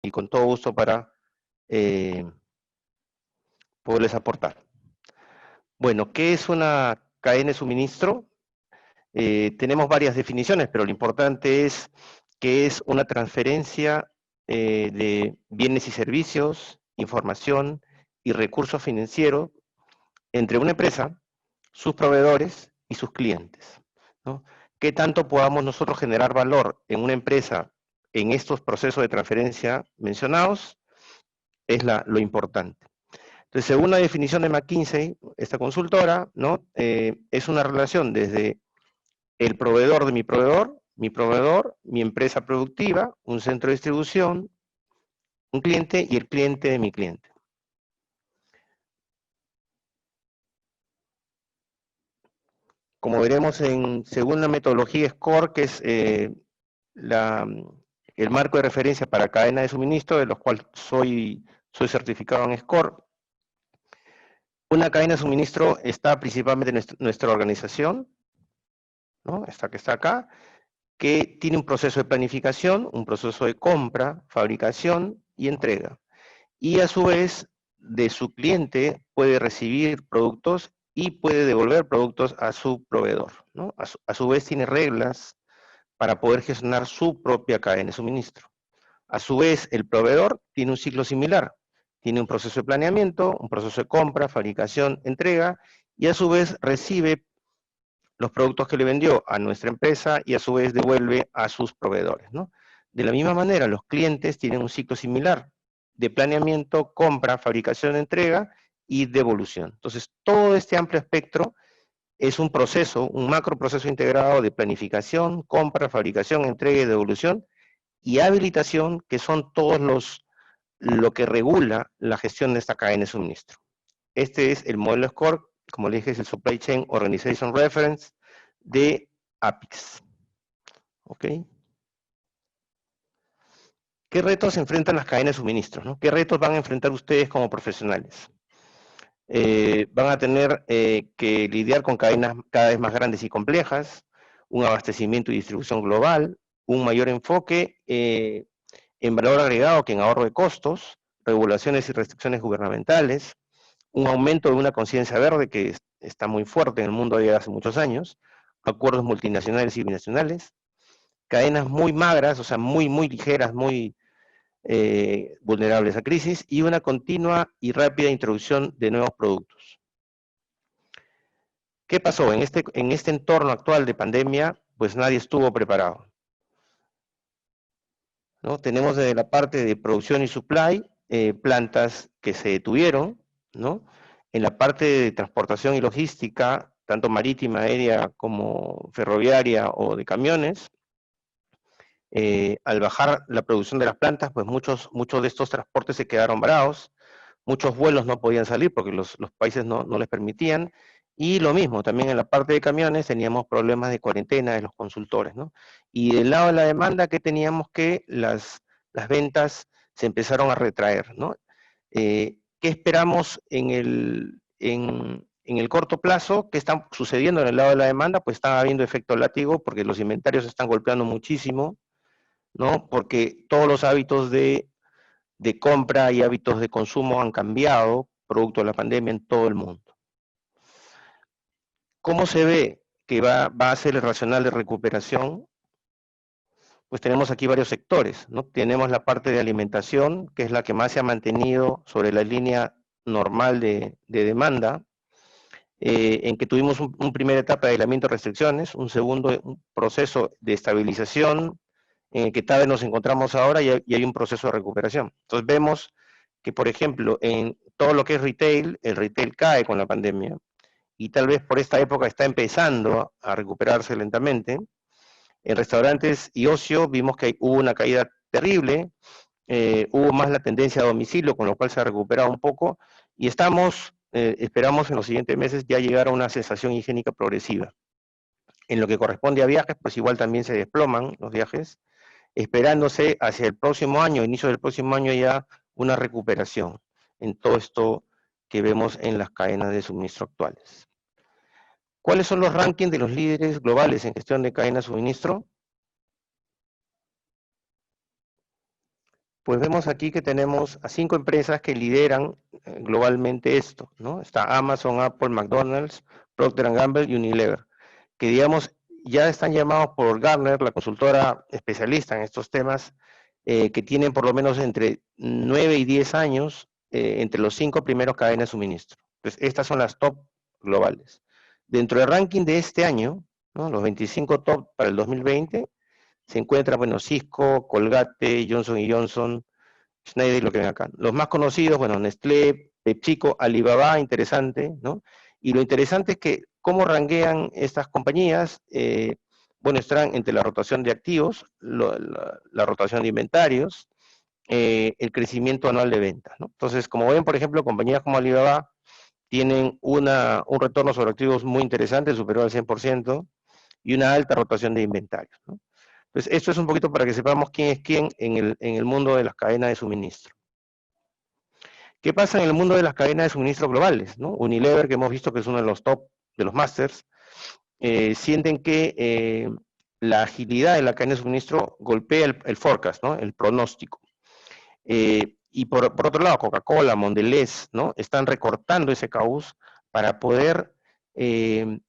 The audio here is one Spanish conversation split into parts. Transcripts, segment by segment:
y con todo gusto para poderles aportar. Bueno, ¿qué es una cadena de suministro? Tenemos varias definiciones, pero lo importante es que es una transferencia de bienes y servicios, información y recursos financieros entre una empresa, sus proveedores y sus clientes, ¿no? ¿Qué tanto podamos nosotros generar valor en una empresa en estos procesos de transferencia mencionados? Es lo importante. Entonces, según la definición de McKinsey, esta consultora, ¿no? Es una relación desde el proveedor de mi proveedor, mi empresa productiva, un centro de distribución, un cliente y el cliente de mi cliente. Como veremos según la metodología SCORE, que es el marco de referencia para cadena de suministro, de los cuales soy certificado en SCORE, una cadena de suministro está principalmente en nuestra organización, ¿no? Esta que está acá, que tiene un proceso de planificación, un proceso de compra, fabricación y entrega. Y a su vez, de su cliente puede recibir productos y puede devolver productos a su proveedor, ¿no? A su vez tiene reglas para poder gestionar su propia cadena de suministro. A su vez, el proveedor tiene un ciclo similar. Tiene un proceso de planeamiento, un proceso de compra, fabricación, entrega, y a su vez recibe los productos que le vendió a nuestra empresa y a su vez devuelve a sus proveedores, ¿no? De la misma manera, los clientes tienen un ciclo similar de planeamiento, compra, fabricación, entrega y devolución. Entonces, todo este amplio espectro es un proceso, un macro proceso integrado de planificación, compra, fabricación, entrega y devolución, y habilitación, que son todos lo que regula la gestión de esta cadena de suministro. Este es el modelo SCORE, como le dije, es el Supply Chain Organization Reference de APIX. ¿Ok? ¿Qué retos enfrentan las cadenas de suministro, ¿no? ¿Qué retos van a enfrentar ustedes como profesionales? Van a tener que lidiar con cadenas cada vez más grandes y complejas, un abastecimiento y distribución global, un mayor enfoque en valor agregado que en ahorro de costos, regulaciones y restricciones gubernamentales, un aumento de una conciencia verde que está muy fuerte en el mundo desde hace muchos años, acuerdos multinacionales y binacionales, cadenas muy magras, o sea, muy ligeras, muy vulnerables a crisis, y una continua y rápida introducción de nuevos productos. ¿Qué pasó? En este entorno actual de pandemia, pues nadie estuvo preparado, ¿no? Tenemos desde la parte de producción y supply, plantas que se detuvieron, ¿no? En la parte de transportación y logística, tanto marítima, aérea como ferroviaria o de camiones, al bajar la producción de las plantas, pues muchos de estos transportes se quedaron varados, muchos vuelos no podían salir porque los países no les permitían, y lo mismo, también en la parte de camiones teníamos problemas de cuarentena de los consultores, ¿no? Y del lado de la demanda que teníamos que las ventas se empezaron a retraer, ¿no? ¿Qué esperamos en el corto plazo? ¿Qué está sucediendo en el lado de la demanda? Pues está habiendo efecto látigo porque los inventarios se están golpeando muchísimo, ¿no? Porque todos los hábitos de compra y hábitos de consumo han cambiado producto de la pandemia en todo el mundo. ¿Cómo se ve que va a ser el racional de recuperación? Pues tenemos aquí varios sectores, ¿no? Tenemos la parte de alimentación, que es la que más se ha mantenido sobre la línea normal de demanda, en que tuvimos un primera etapa de aislamiento de restricciones, un segundo un proceso de estabilización, en el que tal vez nos encontramos ahora y hay un proceso de recuperación. Entonces vemos que, por ejemplo, en todo lo que es retail, el retail cae con la pandemia, y tal vez por esta época está empezando a recuperarse lentamente. En restaurantes y ocio vimos que hubo una caída terrible, hubo más la tendencia a domicilio, con lo cual se ha recuperado un poco, y esperamos en los siguientes meses ya llegar a una sensación higiénica progresiva. En lo que corresponde a viajes, pues igual también se desploman los viajes, esperándose hacia el próximo año, inicio del próximo año ya, una recuperación en todo esto que vemos en las cadenas de suministro actuales. ¿Cuáles son los rankings de los líderes globales en gestión de cadena de suministro? pues vemos aquí que tenemos a 5 empresas que lideran globalmente esto, ¿no? Está Amazon, Apple, McDonald's, Procter & Gamble y Unilever, que digamos ya están llamados por Gartner, la consultora especialista en estos temas, que tienen por lo menos entre 9 y 10 años entre los 5 primeros cadenas de suministro. Entonces, estas son las top globales. Dentro del ranking de este año, ¿no? Los 25 top para el 2020, se encuentra, bueno, Cisco, Colgate, Johnson & Johnson, Schneider y lo que ven acá. Los más conocidos, bueno, Nestlé, PepsiCo, Alibaba, interesante, ¿no? Y lo interesante es que cómo ranguean estas compañías, bueno, están entre la rotación de activos, la rotación de inventarios, el crecimiento anual de ventas, ¿no? Entonces, como ven, por ejemplo, compañías como Alibaba tienen un retorno sobre activos muy interesante, superior al 100%, y una alta rotación de inventarios, ¿no? Pues esto es un poquito para que sepamos quién es quién en el mundo de las cadenas de suministro. ¿Qué pasa en el mundo de las cadenas de suministro globales, ¿no? Unilever, que hemos visto que es uno de los top, de los masters, sienten que la agilidad de la cadena de suministro golpea el forecast, ¿no? El pronóstico. Y por otro lado, Coca-Cola, Mondelez, ¿no? Están recortando ese caos para poder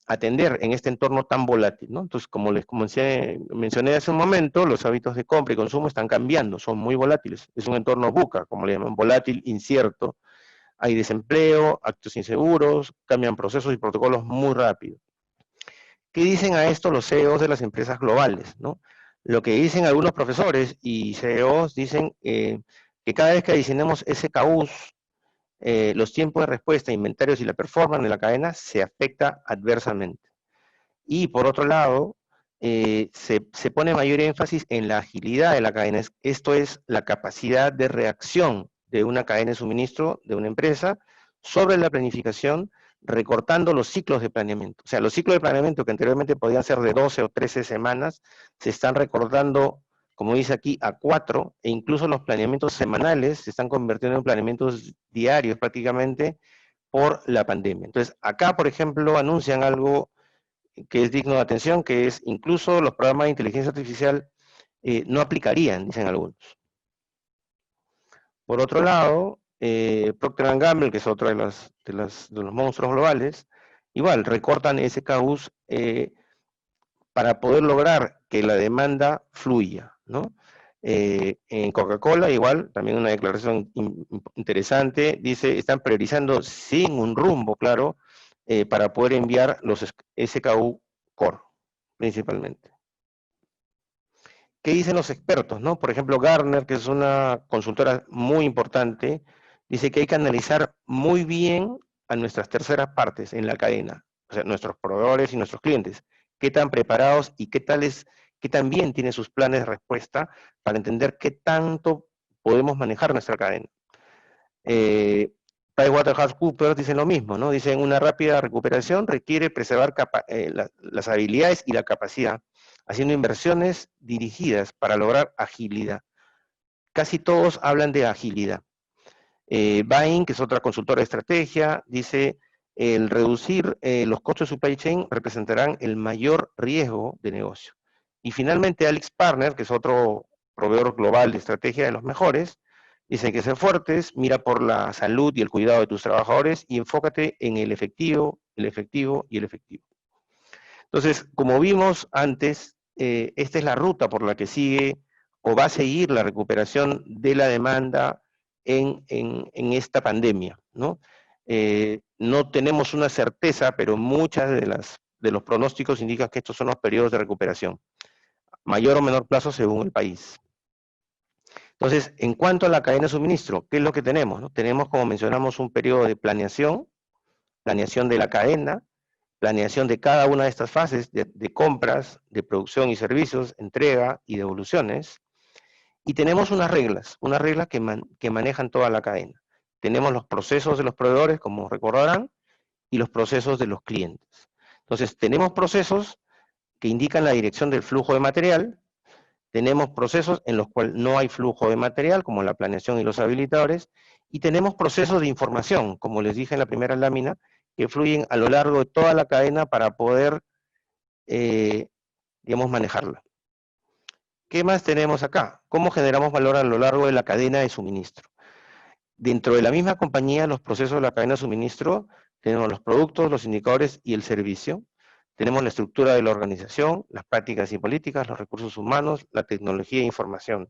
atender en este entorno tan volátil, ¿no? Entonces, como les mencioné hace un momento, los hábitos de compra y consumo están cambiando, son muy volátiles. Es un entorno VUCA, como le llaman, volátil, incierto. Hay desempleo, actos inseguros, cambian procesos y protocolos muy rápido. ¿Qué dicen a esto los CEOs de las empresas globales, ¿no? Lo que dicen algunos profesores y CEOs dicen que cada vez que adicionemos SKUs, los tiempos de respuesta, inventarios y la performance de la cadena se afecta adversamente. Y por otro lado, se pone mayor énfasis en la agilidad de la cadena. Esto es la capacidad de reacción de una cadena de suministro de una empresa sobre la planificación, recortando los ciclos de planeamiento. O sea, los ciclos de planeamiento que anteriormente podían ser de 12 o 13 semanas, se están recortando, como dice aquí, a 4, e incluso los planeamientos semanales se están convirtiendo en planeamientos diarios prácticamente por la pandemia. Entonces, acá, por ejemplo, anuncian algo que es digno de atención, que es incluso los programas de inteligencia artificial no aplicarían, dicen algunos. Por otro lado, Procter & Gamble, que es otro de los monstruos globales, igual recortan SKUs para poder lograr que la demanda fluya, ¿no? En Coca-Cola, igual, también una declaración interesante, dice, están priorizando sin un rumbo claro para poder enviar los SKU core, principalmente. ¿Qué dicen los expertos, no? Por ejemplo, Gartner, que es una consultora muy importante, dice que hay que analizar muy bien a nuestras terceras partes en la cadena, o sea, nuestros proveedores y nuestros clientes, qué tan preparados y qué tan bien tienen sus planes de respuesta para entender qué tanto podemos manejar nuestra cadena. PricewaterhouseCoopers dicen lo mismo, ¿no? Dicen una rápida recuperación requiere preservar las habilidades y la capacidad, haciendo inversiones dirigidas para lograr agilidad. Casi todos hablan de agilidad. Bain, que es otra consultora de estrategia, dice el reducir los costos de supply chain representarán el mayor riesgo de negocio. Y finalmente AlixPartners, que es otro proveedor global de estrategia de los mejores, dice que ser fuertes, mira por la salud y el cuidado de tus trabajadores y enfócate en el efectivo, el efectivo y el efectivo. Entonces, como vimos antes, esta es la ruta por la que sigue o va a seguir la recuperación de la demanda en esta pandemia, ¿no? No tenemos una certeza, pero muchas de los pronósticos indican que estos son los periodos de recuperación, mayor o menor plazo según el país. Entonces, en cuanto a la cadena de suministro, ¿qué es lo que tenemos, no? Tenemos, como mencionamos, un periodo de planeación de la cadena, planeación de cada una de estas fases de compras, de producción y servicios, entrega y devoluciones, y tenemos unas reglas que manejan toda la cadena. Tenemos los procesos de los proveedores, como recordarán, y los procesos de los clientes. Entonces, tenemos procesos que indican la dirección del flujo de material, tenemos procesos en los cuales no hay flujo de material, como la planeación y los habilitadores, y tenemos procesos de información, como les dije en la primera lámina, que fluyen a lo largo de toda la cadena para poder, digamos, manejarla. ¿Qué más tenemos acá? ¿Cómo generamos valor a lo largo de la cadena de suministro? Dentro de la misma compañía, los procesos de la cadena de suministro, tenemos los productos, los indicadores y el servicio. Tenemos la estructura de la organización, las prácticas y políticas, los recursos humanos, la tecnología e información.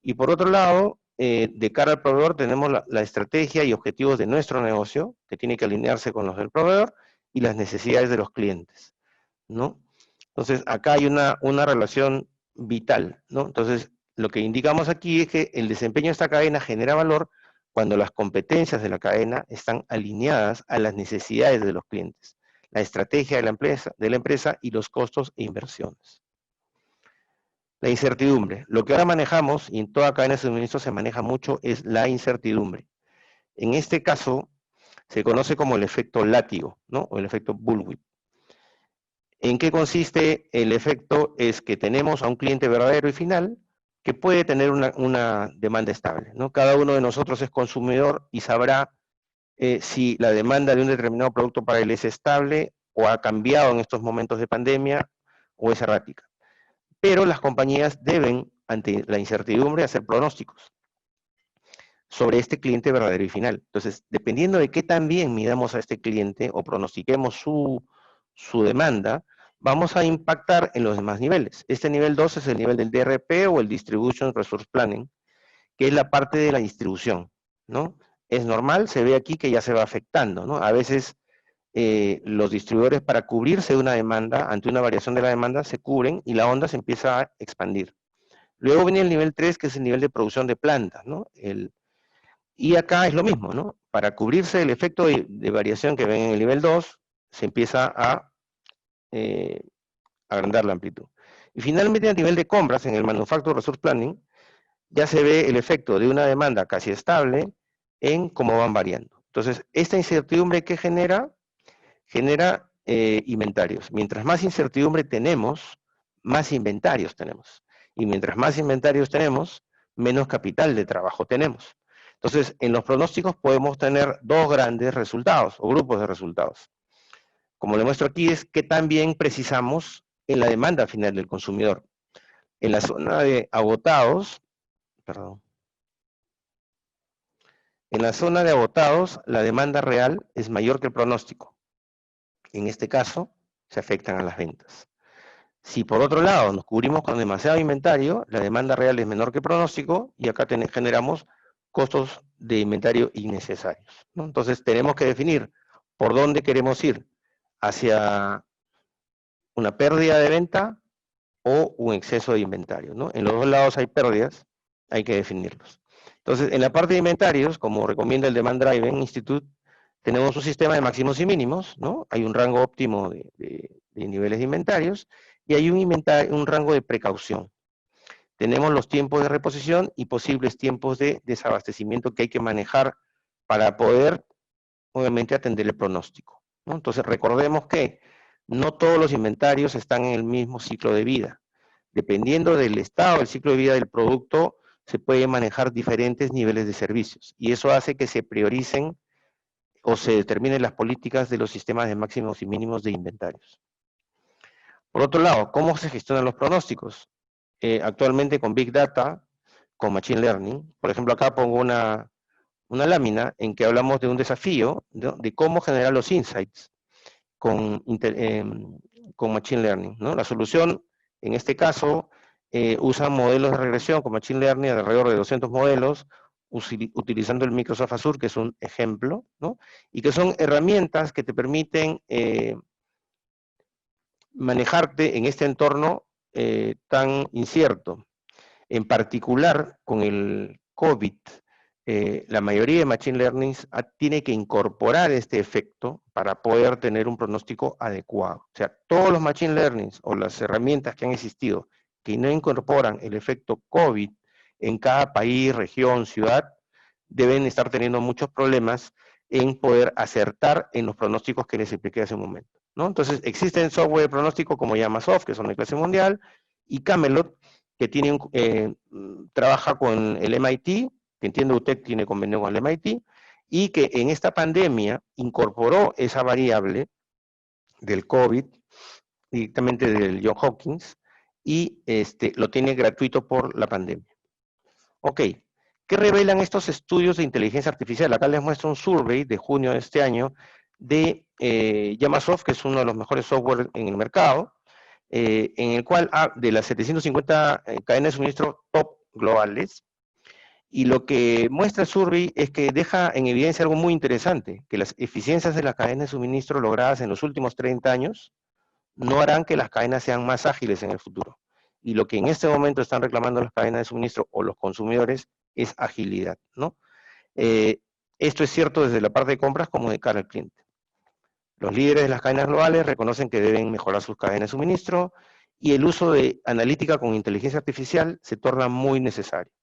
Y por otro lado, de cara al proveedor, tenemos la estrategia y objetivos de nuestro negocio, que tiene que alinearse con los del proveedor, y las necesidades de los clientes, ¿no? Entonces, acá hay una relación vital, ¿no? Entonces, lo que indicamos aquí es que el desempeño de esta cadena genera valor cuando las competencias de la cadena están alineadas a las necesidades de los clientes, la estrategia de la empresa y los costos e inversiones. La incertidumbre. Lo que ahora manejamos, y en toda cadena de suministro se maneja mucho, es la incertidumbre. En este caso, se conoce como el efecto látigo, ¿no? O el efecto bullwhip. ¿En qué consiste el efecto? Es que tenemos a un cliente verdadero y final que puede tener una demanda estable, ¿no? Cada uno de nosotros es consumidor y sabrá si la demanda de un determinado producto para él es estable o ha cambiado en estos momentos de pandemia o es errática. Pero las compañías deben, ante la incertidumbre, hacer pronósticos sobre este cliente verdadero y final. Entonces, dependiendo de qué tan bien midamos a este cliente o pronostiquemos su demanda, vamos a impactar en los demás niveles. Este nivel 2 es el nivel del DRP o el Distribution Resource Planning, que es la parte de la distribución, ¿no? Es normal, se ve aquí que ya se va afectando, ¿no? A veces los distribuidores, para cubrirse de una demanda, ante una variación de la demanda, se cubren y la onda se empieza a expandir. Luego viene el nivel 3, que es el nivel de producción de plantas, ¿no? Y acá es lo mismo, ¿no? Para cubrirse el efecto de variación que ven en el nivel 2, se empieza a agrandar la amplitud. Y finalmente, a nivel de compras, en el Manufacturing Resource Planning, ya se ve el efecto de una demanda casi estable en cómo van variando. Entonces, esta incertidumbre que genera inventarios. Mientras más incertidumbre tenemos, más inventarios tenemos. Y mientras más inventarios tenemos, menos capital de trabajo tenemos. Entonces, en los pronósticos podemos tener dos grandes resultados o grupos de resultados. Como le muestro aquí, es qué tan bien precisamos en la demanda final del consumidor. En la zona de agotados, perdón, en la zona de agotados, la demanda real es mayor que el pronóstico. En este caso, se afectan a las ventas. Si por otro lado nos cubrimos con demasiado inventario, la demanda real es menor que el pronóstico y acá generamos costos de inventario innecesarios, ¿no? Entonces tenemos que definir por dónde queremos ir, hacia una pérdida de venta o un exceso de inventario, ¿no? En los dos lados hay pérdidas, hay que definirlos. Entonces, en la parte de inventarios, como recomienda el Demand Driven Institute, tenemos un sistema de máximos y mínimos, ¿no? Hay un rango óptimo de niveles de inventarios y hay un rango de precaución. Tenemos los tiempos de reposición y posibles tiempos de desabastecimiento que hay que manejar para poder, obviamente, atender el pronóstico, ¿no? Entonces, recordemos que no todos los inventarios están en el mismo ciclo de vida. Dependiendo del estado del ciclo de vida del producto, se pueden manejar diferentes niveles de servicios y eso hace que se prioricen o se determinen las políticas de los sistemas de máximos y mínimos de inventarios. Por otro lado, ¿cómo se gestionan los pronósticos? Actualmente con Big Data, con Machine Learning, por ejemplo, acá pongo una lámina en que hablamos de un desafío, ¿no? De cómo generar los insights con Machine Learning, ¿no? La solución, en este caso, usa modelos de regresión con Machine Learning, alrededor de 200 modelos, utilizando el Microsoft Azure, que es un ejemplo, ¿no? Y que son herramientas que te permiten manejarte en este entorno tan incierto. En particular, con el COVID, la mayoría de Machine Learning tiene que incorporar este efecto para poder tener un pronóstico adecuado. O sea, todos los Machine Learning o las herramientas que han existido que no incorporan el efecto COVID en cada país, región, ciudad, deben estar teniendo muchos problemas en poder acertar en los pronósticos que les expliqué hace un momento, ¿no? Entonces, existen software de pronóstico como Yamasoft, que son de clase mundial, y Camelot, que trabaja con el MIT, que entiendo usted tiene convenio con el MIT, y que en esta pandemia incorporó esa variable del COVID, directamente del Johns Hopkins, y lo tiene gratuito por la pandemia. Ok, ¿qué revelan estos estudios de inteligencia artificial? Acá les muestro un survey de junio de este año de Llamasoft, que es uno de los mejores software en el mercado, en el cual de las 750 cadenas de suministro top globales, y lo que muestra el survey es que deja en evidencia algo muy interesante, que las eficiencias de las cadenas de suministro logradas en los últimos 30 años no harán que las cadenas sean más ágiles en el futuro. Y lo que en este momento están reclamando las cadenas de suministro o los consumidores es agilidad, ¿no? Esto es cierto desde la parte de compras como de cara al cliente. Los líderes de las cadenas globales reconocen que deben mejorar sus cadenas de suministro y el uso de analítica con inteligencia artificial se torna muy necesario.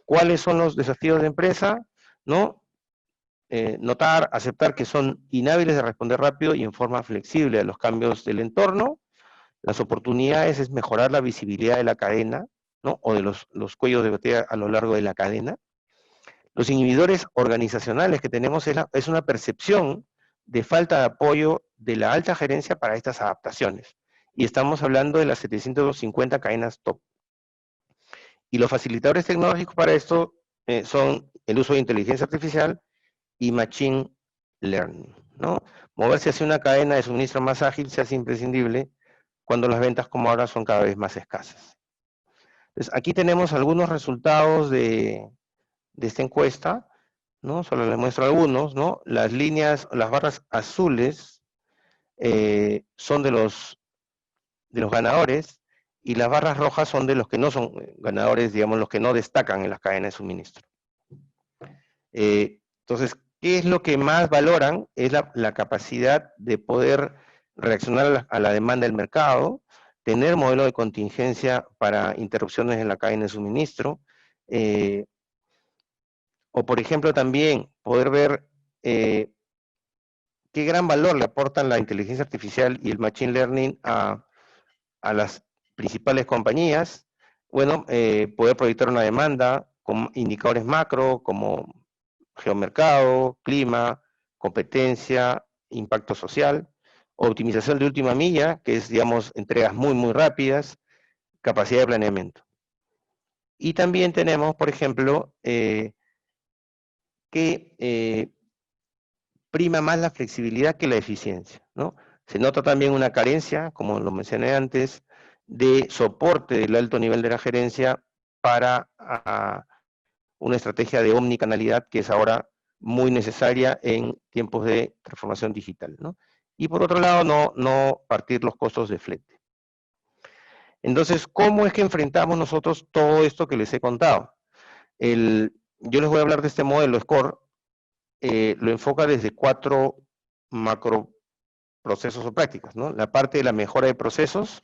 ¿Cuáles son los desafíos de empresa? ¿No? Notar, aceptar que son inhábiles de responder rápido y en forma flexible a los cambios del entorno. Las oportunidades es mejorar la visibilidad de la cadena, ¿no? O de los cuellos de botella a lo largo de la cadena. Los inhibidores organizacionales que tenemos es una percepción de falta de apoyo de la alta gerencia para estas adaptaciones. Y estamos hablando de las 750 cadenas top. Y los facilitadores tecnológicos para esto son el uso de inteligencia artificial y machine learning, ¿no? Moverse hacia una cadena de suministro más ágil se hace imprescindible cuando las ventas como ahora son cada vez más escasas. Entonces, aquí tenemos algunos resultados de esta encuesta, ¿no? Solo les muestro algunos, ¿no? Las líneas, las barras azules son de los ganadores y las barras rojas son de los que no son ganadores, digamos, los que no destacan en las cadenas de suministro. Entonces, ¿qué es lo que más valoran? Es la capacidad de poder reaccionar a la demanda del mercado, tener modelo de contingencia para interrupciones en la cadena de suministro, o por ejemplo también poder ver qué gran valor le aportan la inteligencia artificial y el machine learning a las principales compañías. Bueno, poder proyectar una demanda con indicadores macro como geomercado, clima, competencia, impacto social, optimización de última milla, que es, digamos, entregas muy, muy rápidas, capacidad de planeamiento. Y también tenemos, por ejemplo, que prima más la flexibilidad que la eficiencia, ¿no? Se nota también una carencia, como lo mencioné antes, de soporte del alto nivel de la gerencia para una estrategia de omnicanalidad que es ahora muy necesaria en tiempos de transformación digital, ¿no? Y por otro lado, no partir los costos de flete. Entonces, ¿cómo es que enfrentamos nosotros todo esto que les he contado? Yo les voy a hablar de este modelo SCORE, lo enfoca desde 4 macro procesos o prácticas, ¿no? La parte de la mejora de procesos,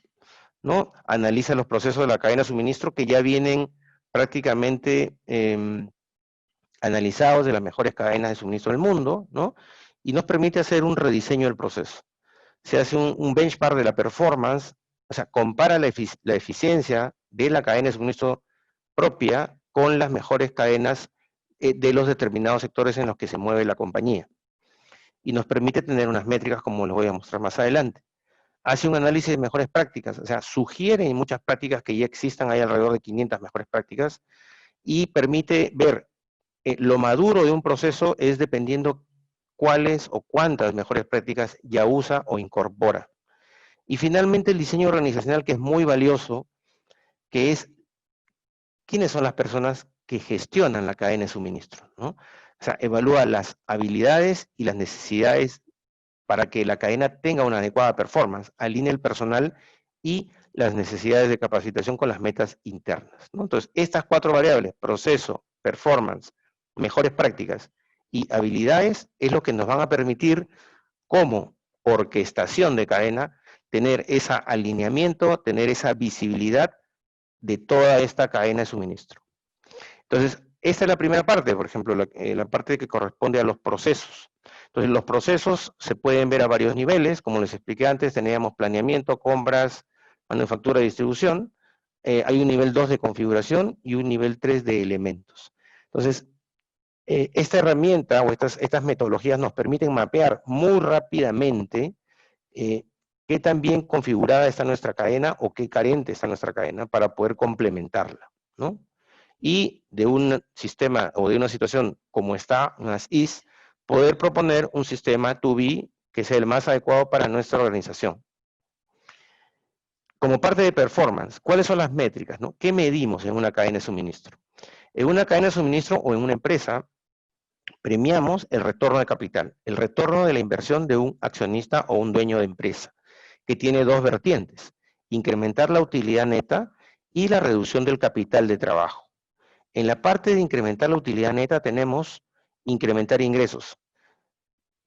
¿no? Analiza los procesos de la cadena de suministro que ya vienen prácticamente analizados de las mejores cadenas de suministro del mundo, ¿no? Y nos permite hacer un rediseño del proceso. Se hace un benchmark de la performance, o sea, compara la eficiencia de la cadena de suministro propia con las mejores cadenas de los determinados sectores en los que se mueve la compañía. Y nos permite tener unas métricas como les voy a mostrar más adelante. Hace un análisis de mejores prácticas, o sea, sugiere muchas prácticas que ya existan, hay alrededor de 500 mejores prácticas, y permite ver lo maduro de un proceso es dependiendo cuáles o cuántas mejores prácticas ya usa o incorpora. Y finalmente el diseño organizacional, que es muy valioso, que es quiénes son las personas que gestionan la cadena de suministro, ¿no? O sea, evalúa las habilidades y las necesidades para que la cadena tenga una adecuada performance, alinea el personal y las necesidades de capacitación con las metas internas, ¿no? Entonces, estas 4 variables, proceso, performance, mejores prácticas y habilidades, es lo que nos van a permitir, como orquestación de cadena, tener ese alineamiento, tener esa visibilidad de toda esta cadena de suministro. Entonces, esta es la primera parte, por ejemplo, la parte que corresponde a los procesos. Entonces, los procesos se pueden ver a varios niveles, como les expliqué antes, teníamos planeamiento, compras, manufactura y distribución. Hay un nivel 2 de configuración y un nivel 3 de elementos. Entonces, esta herramienta o estas metodologías nos permiten mapear muy rápidamente qué tan bien configurada está nuestra cadena o qué carente está nuestra cadena para poder complementarla, ¿no? Y de un sistema o de una situación como está, unas is, poder proponer un sistema to be que sea el más adecuado para nuestra organización. Como parte de performance, ¿cuáles son las métricas, no? ¿Qué medimos en una cadena de suministro? En una cadena de suministro o en una empresa, premiamos el retorno de capital, el retorno de la inversión de un accionista o un dueño de empresa, que tiene dos vertientes: incrementar la utilidad neta y la reducción del capital de trabajo. En la parte de incrementar la utilidad neta tenemos incrementar ingresos.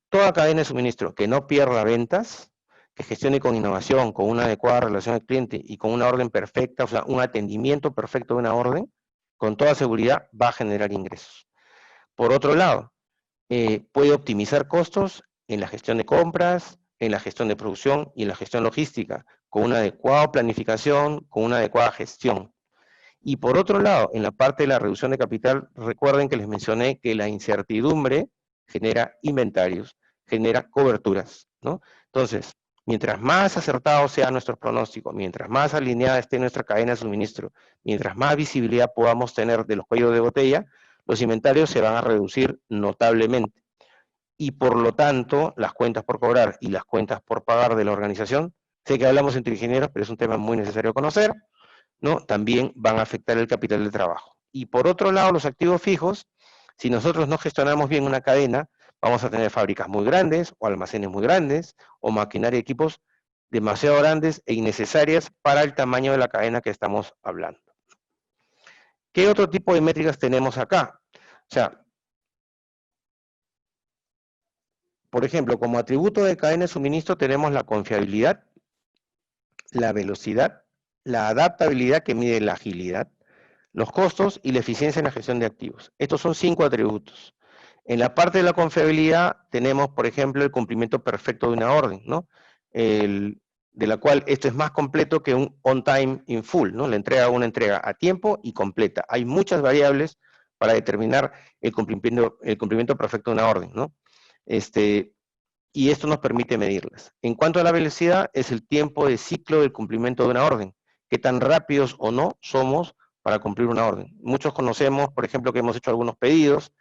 Toda cadena de suministro que no pierda ventas, que gestione con innovación, con una adecuada relación al cliente y con una orden perfecta, o sea, un atendimiento perfecto de una orden, con toda seguridad va a generar ingresos. Por otro lado, puede optimizar costos en la gestión de compras, en la gestión de producción y en la gestión logística, con una adecuada planificación, con una adecuada gestión. Y por otro lado, en la parte de la reducción de capital, recuerden que les mencioné que la incertidumbre genera inventarios, genera coberturas, ¿no? Entonces, mientras más acertado sea nuestro pronóstico, mientras más alineada esté nuestra cadena de suministro, mientras más visibilidad podamos tener de los cuellos de botella, los inventarios se van a reducir notablemente. Y por lo tanto, las cuentas por cobrar y las cuentas por pagar de la organización, sé que hablamos entre ingenieros, pero es un tema muy necesario conocer, ¿no? También van a afectar el capital de trabajo. Y por otro lado, los activos fijos, si nosotros no gestionamos bien una cadena, vamos a tener fábricas muy grandes, o almacenes muy grandes, o maquinaria y equipos demasiado grandes e innecesarias para el tamaño de la cadena que estamos hablando. ¿Qué otro tipo de métricas tenemos acá? O sea, por ejemplo, como atributo de cadena de suministro tenemos la confiabilidad, la velocidad, la adaptabilidad que mide la agilidad, los costos y la eficiencia en la gestión de activos. Estos son 5 atributos. En la parte de la confiabilidad tenemos, por ejemplo, el cumplimiento perfecto de una orden, ¿no? De la cual esto es más completo que un on time in full, ¿no? Una entrega a tiempo y completa. Hay muchas variables para determinar el cumplimiento perfecto de una orden, ¿no? Y esto nos permite medirlas. En cuanto a la velocidad, es el tiempo de ciclo del cumplimiento de una orden. Qué tan rápidos o no somos para cumplir una orden. Muchos conocemos, por ejemplo, que hemos hecho algunos pedidos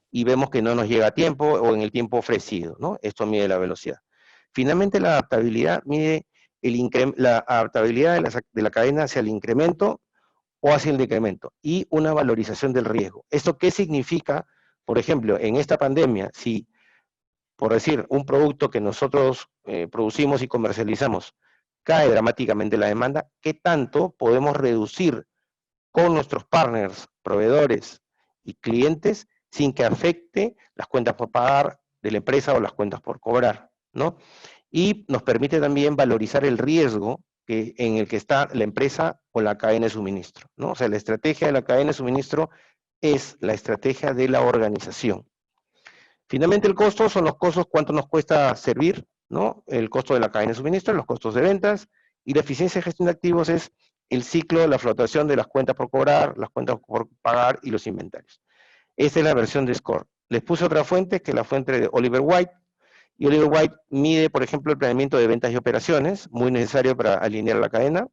y vemos que no nos llega a tiempo o en el tiempo ofrecido, ¿no? Esto mide la velocidad. Finalmente, la adaptabilidad mide la adaptabilidad de la cadena hacia el incremento o hacia el decremento y una valorización del riesgo. ¿Esto qué significa? Por ejemplo, en esta pandemia, si, por decir, un producto que nosotros producimos y comercializamos cae dramáticamente la demanda, ¿qué tanto podemos reducir con nuestros partners, proveedores y clientes sin que afecte las cuentas por pagar de la empresa o las cuentas por cobrar, ¿no? Y nos permite también valorizar el riesgo en el que está la empresa o la cadena de suministro, ¿no? O sea, la estrategia de la cadena de suministro es la estrategia de la organización. Finalmente, el costo son los costos, cuánto nos cuesta servir, ¿no? El costo de la cadena de suministro, los costos de ventas, y la eficiencia de gestión de activos es el ciclo de la flotación de las cuentas por cobrar, las cuentas por pagar y los inventarios. Esta es la versión de SCORE. Les puse otra fuente, que es la fuente de Oliver White, y Oliver White mide, por ejemplo, el planeamiento de ventas y operaciones, muy necesario para alinear la cadena,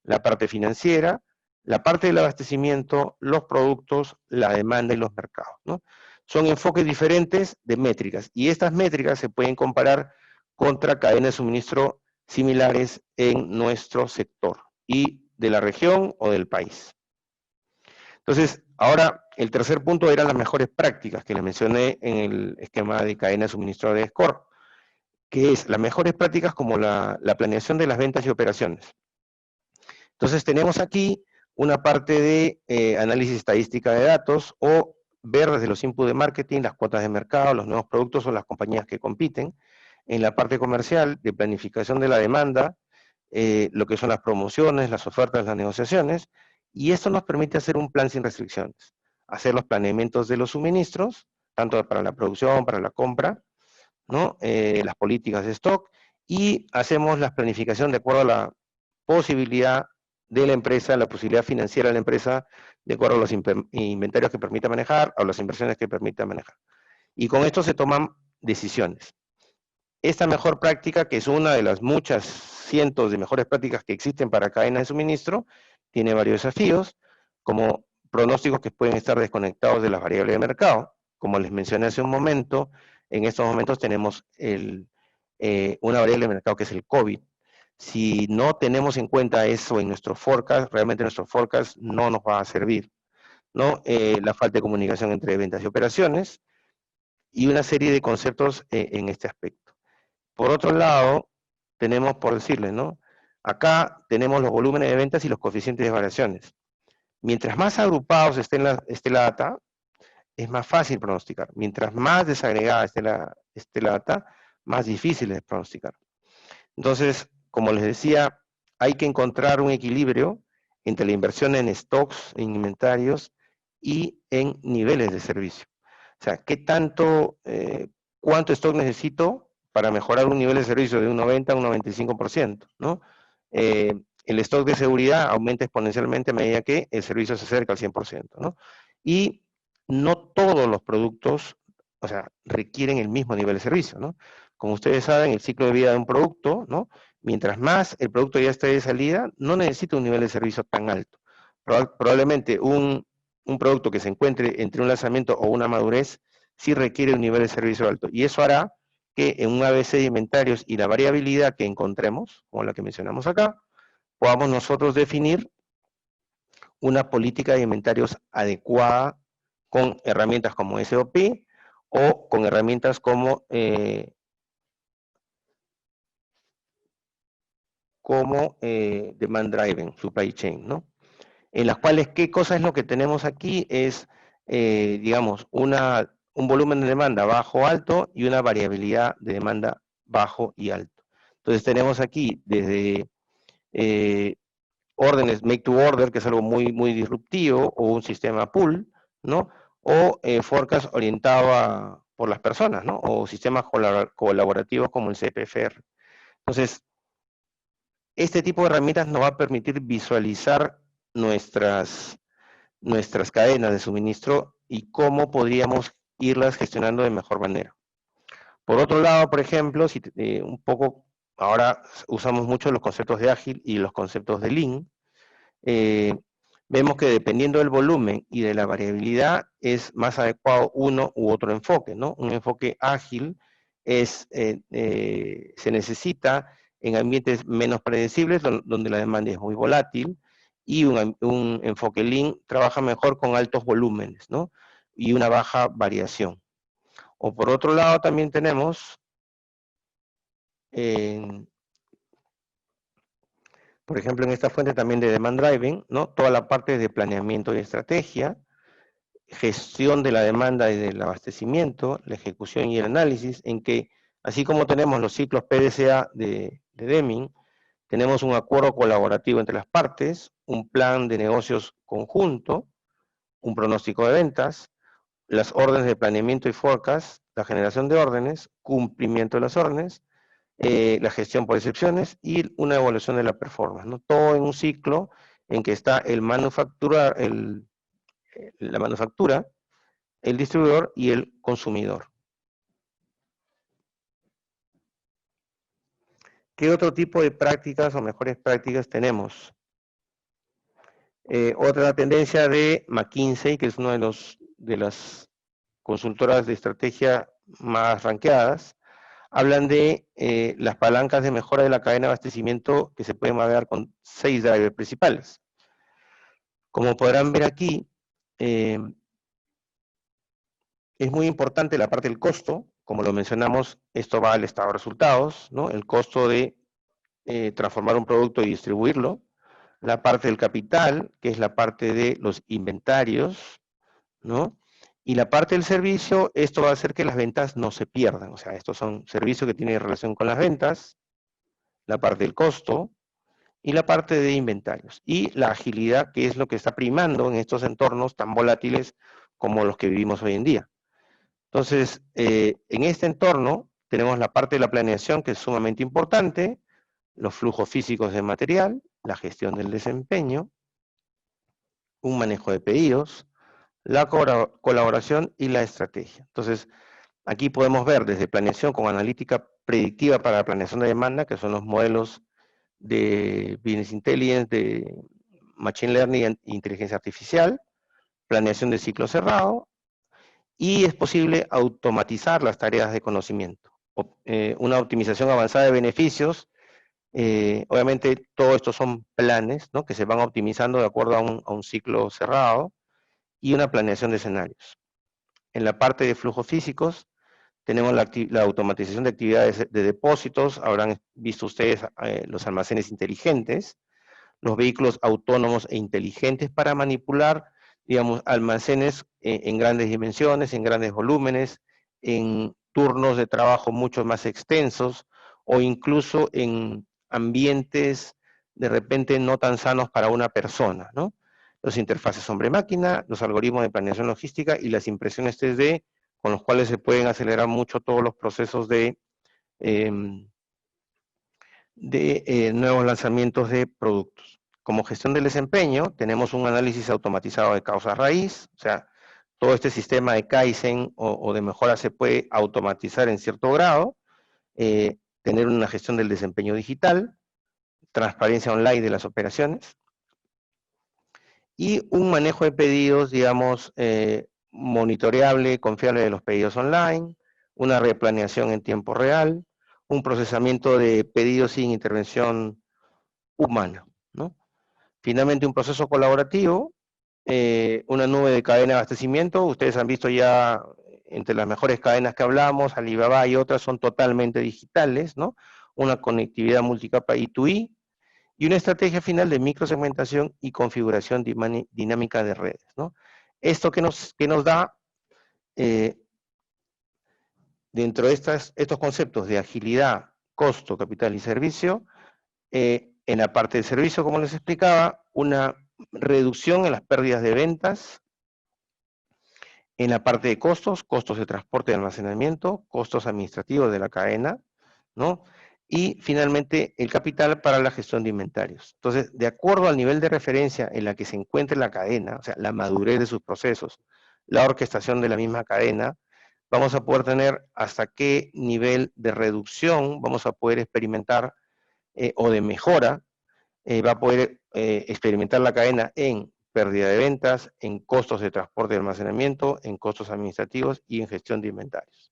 la parte financiera, la parte del abastecimiento, los productos, la demanda y los mercados, ¿no? Son enfoques diferentes de métricas, y estas métricas se pueden comparar contra cadenas de suministro similares en nuestro sector, y de la región o del país. Entonces, ahora, el tercer punto eran las mejores prácticas que les mencioné en el esquema de cadena de suministro de SCORE, que es las mejores prácticas como la planeación de las ventas y operaciones. Entonces, tenemos aquí una parte de análisis estadística de datos, o ver desde los inputs de marketing, las cuotas de mercado, los nuevos productos o las compañías que compiten. En la parte comercial, de planificación de la demanda, lo que son las promociones, las ofertas, las negociaciones, y esto nos permite hacer un plan sin restricciones, hacer los planeamientos de los suministros, tanto para la producción, para la compra, ¿no? Las políticas de stock, y hacemos la planificación de acuerdo a la posibilidad de la empresa, la posibilidad financiera de la empresa, de acuerdo a los inventarios que permita manejar, o las inversiones que permita manejar. Y con esto se toman decisiones. Esta mejor práctica, que es una de las muchas cientos de mejores prácticas que existen para cadenas de suministro, tiene varios desafíos, como pronósticos que pueden estar desconectados de las variables de mercado. Como les mencioné hace un momento, en estos momentos tenemos una variable de mercado que es el COVID. Si no tenemos en cuenta eso en nuestro forecast, realmente nuestro forecast no nos va a servir, ¿no? La falta de comunicación entre ventas y operaciones, y una serie de conceptos en este aspecto. Por otro lado, tenemos, por decirles, ¿no? Acá tenemos los volúmenes de ventas y los coeficientes de variaciones. Mientras más agrupados esté la data, es más fácil pronosticar. Mientras más desagregada esté la data, más difícil es pronosticar. Entonces, como les decía, hay que encontrar un equilibrio entre la inversión en stocks, en inventarios y en niveles de servicio. O sea, cuánto stock necesito para mejorar un nivel de servicio de un 90 a un 95%, ¿no? El stock de seguridad aumenta exponencialmente a medida que el servicio se acerca al 100%, ¿no? Y no todos los productos, o sea, requieren el mismo nivel de servicio, ¿no? Como ustedes saben, el ciclo de vida de un producto, ¿no? Mientras más el producto ya esté de salida, no necesita un nivel de servicio tan alto. Probablemente un producto que se encuentre entre un lanzamiento o una madurez sí requiere un nivel de servicio alto. Y eso hará que en un ABC de inventarios y la variabilidad que encontremos, como la que mencionamos acá, podamos nosotros definir una política de inventarios adecuada con herramientas como SOP o con herramientas como Demand Driven Supply Chain, ¿no? En las cuales, ¿qué cosa es lo que tenemos aquí? Es, digamos, un volumen de demanda bajo-alto y una variabilidad de demanda bajo y alto. Entonces tenemos aquí desde órdenes make to order, que es algo muy, muy disruptivo, o un sistema pool, ¿no? O forecast orientado por las personas, ¿no? O sistemas colaborativos como el CPFR. Entonces, este tipo de herramientas nos va a permitir visualizar nuestras cadenas de suministro y cómo podríamos irlas gestionando de mejor manera. Por otro lado, por ejemplo, si un poco, ahora usamos mucho los conceptos de ágil y los conceptos de lean, vemos que dependiendo del volumen y de la variabilidad es más adecuado uno u otro enfoque, ¿no? Un enfoque ágil se necesita en ambientes menos predecibles, donde la demanda es muy volátil, y un enfoque lean trabaja mejor con altos volúmenes, ¿no? Y una baja variación. O por otro lado también tenemos, por ejemplo, en esta fuente también de Demand Driving, ¿no? Toda la parte de planeamiento y estrategia, gestión de la demanda y del abastecimiento, la ejecución y el análisis, en que, así como tenemos los ciclos PDCA de Deming, tenemos un acuerdo colaborativo entre las partes, un plan de negocios conjunto, un pronóstico de ventas, las órdenes de planeamiento y forecast, la generación de órdenes, cumplimiento de las órdenes, la gestión por excepciones y una evaluación de la performance, ¿no? Todo en un ciclo en que está la manufactura, el distribuidor y el consumidor. ¿Qué otro tipo de prácticas o mejores prácticas tenemos? Otra tendencia de McKinsey, que es una de las consultoras de estrategia más ranqueadas, hablan de las palancas de mejora de la cadena de abastecimiento que se pueden mapear con 6 drivers principales. Como podrán ver aquí, es muy importante la parte del costo. Como lo mencionamos, esto va al estado de resultados, ¿no? El costo de transformar un producto y distribuirlo. La parte del capital, que es la parte de los inventarios, ¿no? Y la parte del servicio, esto va a hacer que las ventas no se pierdan. O sea, estos son servicios que tienen relación con las ventas, la parte del costo y la parte de inventarios. Y la agilidad, que es lo que está primando en estos entornos tan volátiles como los que vivimos hoy en día. Entonces, en este entorno tenemos la parte de la planeación, que es sumamente importante, los flujos físicos de material, la gestión del desempeño, un manejo de pedidos, la colaboración y la estrategia. Entonces, aquí podemos ver desde planeación con analítica predictiva para la planeación de demanda, que son los modelos de Business Intelligence, de Machine Learning e Inteligencia Artificial, planeación de ciclo cerrado, y es posible automatizar las tareas de conocimiento. Una optimización avanzada de beneficios, obviamente todo esto son planes, ¿no?, que se van optimizando de acuerdo a un ciclo cerrado, y una planeación de escenarios. En la parte de flujos físicos, tenemos la automatización de actividades de depósitos, habrán visto ustedes los almacenes inteligentes, los vehículos autónomos e inteligentes para manipular, digamos, almacenes en grandes dimensiones, en grandes volúmenes, en turnos de trabajo mucho más extensos, o incluso en ambientes de repente no tan sanos para una persona, ¿no? Los interfaces hombre-máquina, los algoritmos de planeación logística y las impresiones 3D, con los cuales se pueden acelerar mucho todos los procesos de nuevos lanzamientos de productos. Como gestión del desempeño, tenemos un análisis automatizado de causas raíz, o sea, todo este sistema de Kaizen o de mejora se puede automatizar en cierto grado, tener una gestión del desempeño digital, transparencia online de las operaciones, y un manejo de pedidos, digamos, monitoreable, confiable de los pedidos online, una replaneación en tiempo real, un procesamiento de pedidos sin intervención humana, ¿no? Finalmente, un proceso colaborativo, una nube de cadena de abastecimiento. Ustedes han visto ya entre las mejores cadenas que hablamos, Alibaba y otras son totalmente digitales, ¿no? Una conectividad multicapa I2I y una estrategia final de microsegmentación y configuración dinámica de redes, ¿no? Esto que nos da, dentro de estos conceptos de agilidad, costo, capital y servicio, en la parte de servicio, como les explicaba, una reducción en las pérdidas de ventas, en la parte de costos, costos de transporte y almacenamiento, costos administrativos de la cadena, ¿no? Y finalmente el capital para la gestión de inventarios. Entonces, de acuerdo al nivel de referencia en la que se encuentre la cadena, o sea, la madurez de sus procesos, la orquestación de la misma cadena, vamos a poder tener hasta qué nivel de reducción vamos a poder experimentar o de mejora va a poder experimentar la cadena en pérdida de ventas, en costos de transporte y almacenamiento, en costos administrativos y en gestión de inventarios.